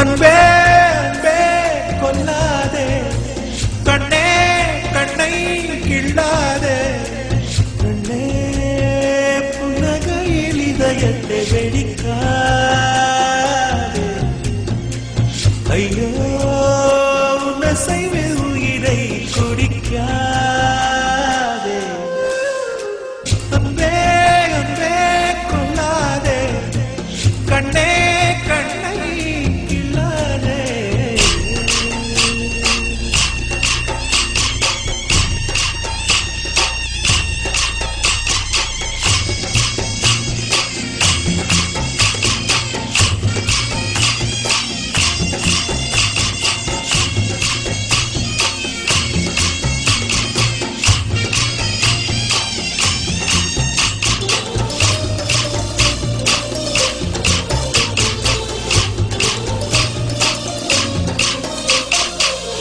அன்பே அன்பே கொல்லாதே, கண்ணே கண்ணை கிள்ளாதே, கண்ணே புன்னகையில் இதயத்தை வெடிக்காதே, ஐயோ உன்னசைவில் உயிரை குடிக்காதே. அன்பே அன்பே கொல்லாதே, கண்ணே கண்ணை கிள்ளாதே.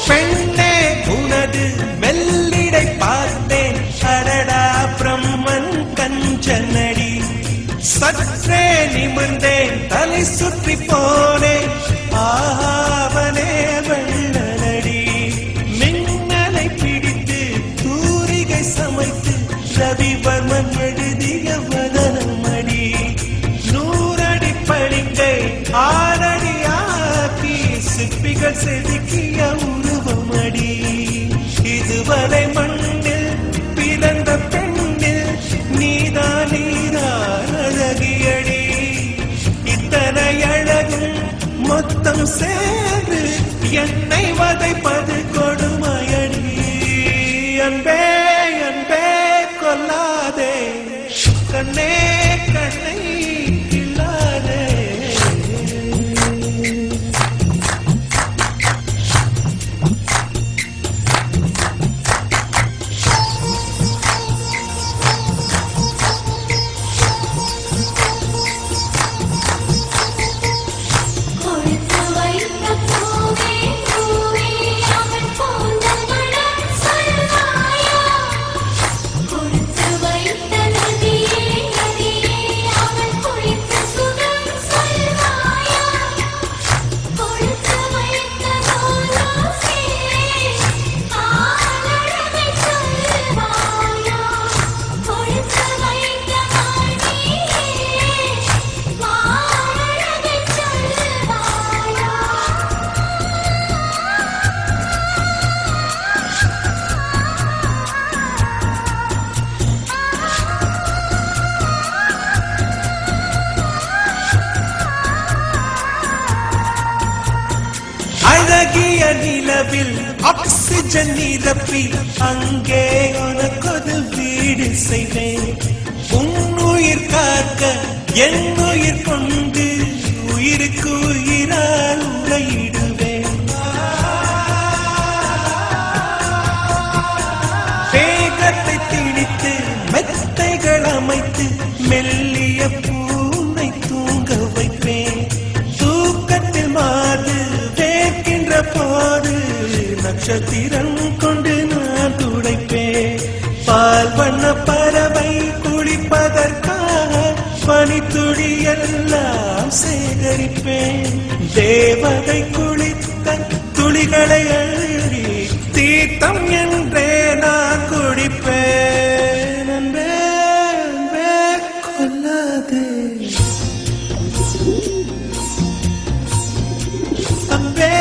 பெண்ணே உனது மெல்லிடை பார்த்தேன், அடடா பிரம்மன் கஞ்சனடி. சற்றே நிமிர்ந்தேன், தலை சுற்றி போனேன், ஆவனே வெள்ளனடி. மின்னலை பிடித்து தூரிகை சமைத்து ரவிவர்மன் எழுதிய வதனமடி. 100 அடி பளிங்கை 6 அடி ஆக்கி சிற்பிகள் செதுக்கிய உருவமடி. இதுவரை மண்ணில் பிறந்த பெண்ணில் நீதான் நீதான் அழகியடி. இத்தனை அழகும் மொத்தம் சேர்ந்து என்னை வதைப்பது கொடுமையடி. அன்பே அன்பே கொல்லாதே, கண்ணே கண்ணை கிள்ளாதே. அழகிய நிலவில் ஆக்சிஜன் நிரப்பி அங்கே உனக்கொரு வீடு செய்வேன். உன்னுயிர் காக்க என் உயிர் கொண்டு உயிருக்கு உயிரால் உரையிடுவேன். வேகத்தை திணித்து மெத்தைகள் அமைத்து மெல்லிய பூனை தூங்க வைப்பேன். தூக்கத்தில் மாது வேர்க்கின்ற போது நட்சத்திரம் கொண்டு நான் துடைப்பேன். பால் வண்ண பறவை குளிப்பதற்காக பனித்துளி எல்லாம் சேகரிப்பேன். தேவதை குளித்த துளிகளை அள்ளி தீர்த்தம் என்றே நான் குடிப்பேன். அன்பே அன்பே கொல்லாதே, அன்பே